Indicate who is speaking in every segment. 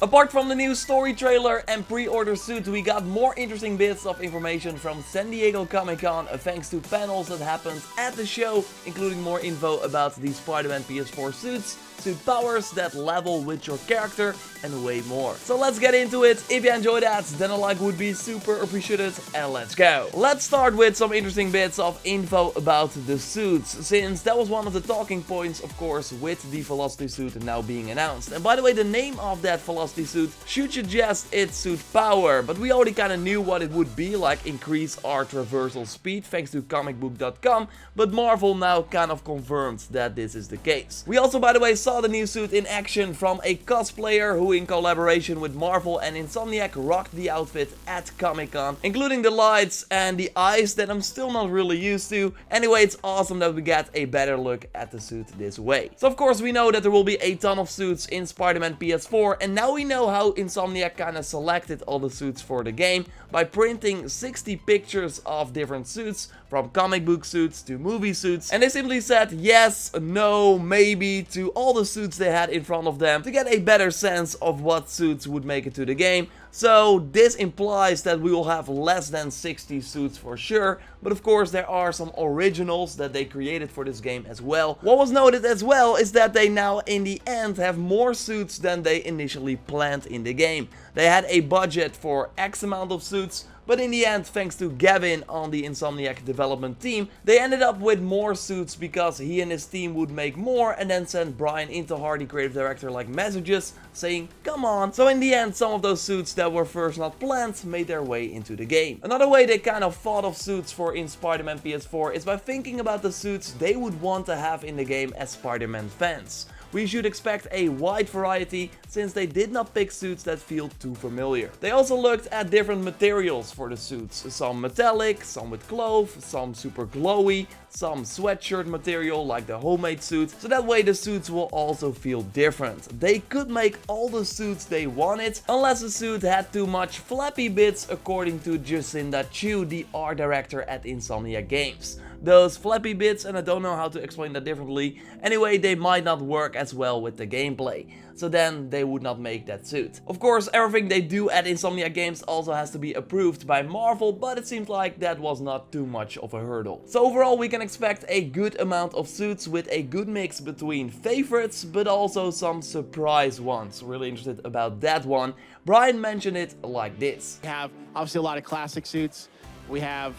Speaker 1: Apart from the new story trailer and pre-order suit, we got more interesting bits of information from San Diego Comic-Con thanks to panels that happened at the show, including more info about the Spider-Man PS4 suits, suit powers that level with your character, and way more. So let's get into it. If you enjoyed that, then a like would be super appreciated, and let's go. Let's start with some interesting bits of info about the suits, since that was one of the talking points, of course, with the Velocity suit now being announced. And by the way, the name of that Velocity suit should suggest its suit power, but we already kind of knew what it would be, like increase our traversal speed thanks to comicbook.com, but Marvel now kind of confirmed that this is the case. We also, by the way, saw the new suit in action from a cosplayer who in collaboration with Marvel and Insomniac rocked the outfit at Comic-Con, including the lights and the eyes that I'm still not really used to. Anyway, it's awesome that we get a better look at the suit this way. So of course we know that there will be a ton of suits in Spider-Man PS4, and now we know how Insomniac kind of selected all the suits for the game by printing 60 pictures of different suits, from comic book suits to movie suits, and they simply said yes, no, maybe to all the suits they had in front of them to get a better sense of what suits would make it to the game. So this implies that we will have less than 60 suits for sure, but of course there are some originals that they created for this game as well. What was noted as well is that they now in the end have more suits than they initially planned in the game. They had a budget for X amount of suits, but in the end, thanks to Gavin on the Insomniac development team, they ended up with more suits because he and his team would make more and then send Brian Intihar, the creative director, like messages saying, come on. So in the end, some of those suits that were first not planned made their way into the game. Another way they kind of thought of suits for in Spider-Man PS4 is by thinking about the suits they would want to have in the game as Spider-Man fans. We should expect a wide variety since they did not pick suits that feel too familiar. They also looked at different materials for the suits, some metallic, some with cloth, some super glowy, some sweatshirt material like the homemade suit, so that way the suits will also feel different. They could make all the suits they wanted, unless the suit had too much flappy bits, according to Jacinda Chu, the art director at Insomniac Games. Those flappy bits, and I don't know how to explain that differently, anyway, they might not work as well with the gameplay, so then they would not make that suit. Of course, everything they do at Insomniac Games also has to be approved by Marvel, but it seemed like that was not too much of a hurdle. So overall, we can expect a good amount of suits with a good mix between favorites, but also some surprise ones. Really interested about that one. Brian mentioned it like this.
Speaker 2: We have obviously a lot of classic suits. We have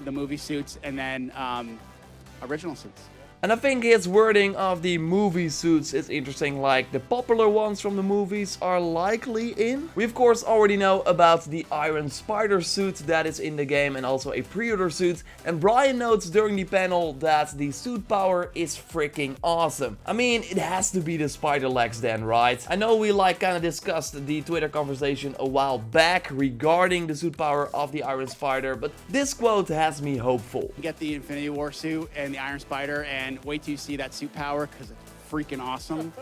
Speaker 2: the movie suits, and then original suits.
Speaker 1: And I think his wording of the movie suits is interesting, like the popular ones from the movies are likely in. We of course already know about the Iron Spider suit that is in the game and also a pre-order suit, and Brian notes during the panel that the suit power is freaking awesome. I mean, it has to be the spider legs then, right? I know we kind of discussed the Twitter conversation a while back regarding the suit power of the Iron Spider, but this quote has me hopeful.
Speaker 2: You get the Infinity War suit and the Iron Spider, and wait till you see that suit power because it's freaking awesome.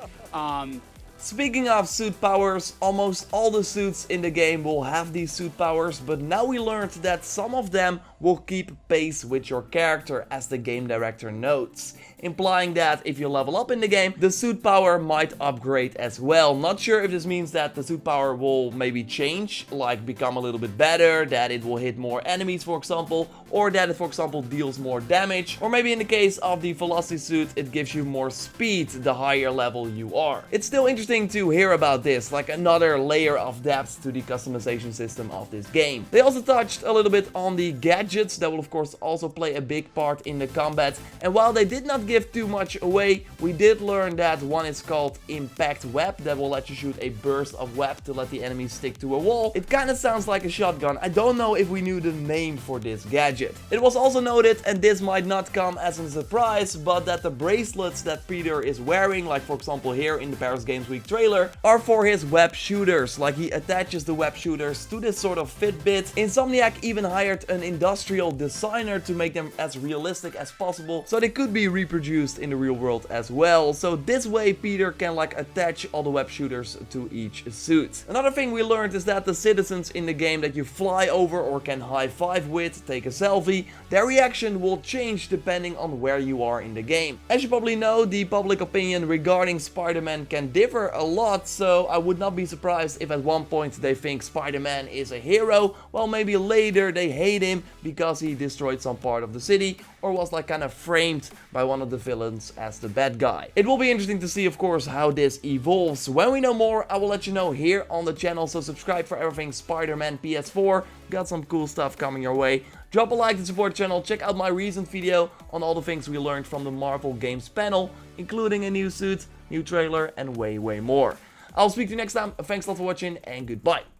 Speaker 1: Speaking of suit powers, almost all the suits in the game will have these suit powers, but now we learned that some of them will keep pace with your character, as the game director notes, implying that if you level up in the game, the suit power might upgrade as well. Not sure if this means that the suit power will maybe change, like become a little bit better, that it will hit more enemies for example, or that it for example deals more damage, or maybe in the case of the Velocity suit, it gives you more speed the higher level you are. It's still interesting to hear about this, like another layer of depth to the customization system of this game. They also touched a little bit on the gadgets that will of course also play a big part in the combat, and while they did not give too much away, we did learn that one is called Impact Web that will let you shoot a burst of web to let the enemy stick to a wall. It kind of sounds like a shotgun. I don't know if we knew the name for this gadget. It was also noted, and this might not come as a surprise, but that the bracelets that Peter is wearing, like for example here in the Paris Games Week trailer, are for his web shooters. Like he attaches the web shooters to this sort of Fitbit. Insomniac even hired an industrial designer to make them as realistic as possible, so they could be reproduced in the real world as well. So this way Peter can attach all the web shooters to each suit. Another thing we learned is that the citizens in the game that you fly over or can high five with, take a selfie, their reaction will change depending on where you are in the game. As you probably know, the public opinion regarding Spider-Man can differ care a lot, so I would not be surprised if at one point they think Spider-Man is a hero, while maybe later they hate him because he destroyed some part of the city or was like kind of framed by one of the villains as the bad guy. It will be interesting to see, of course, how this evolves. When we know more, I will let you know here on the channel, so subscribe for everything Spider-Man PS4. Got some cool stuff coming your way. Drop a like to support the channel, check out my recent video on all the things we learned from the Marvel Games panel, including a new suit, new trailer, and way more. I'll speak to you next time. Thanks a lot for watching, and goodbye.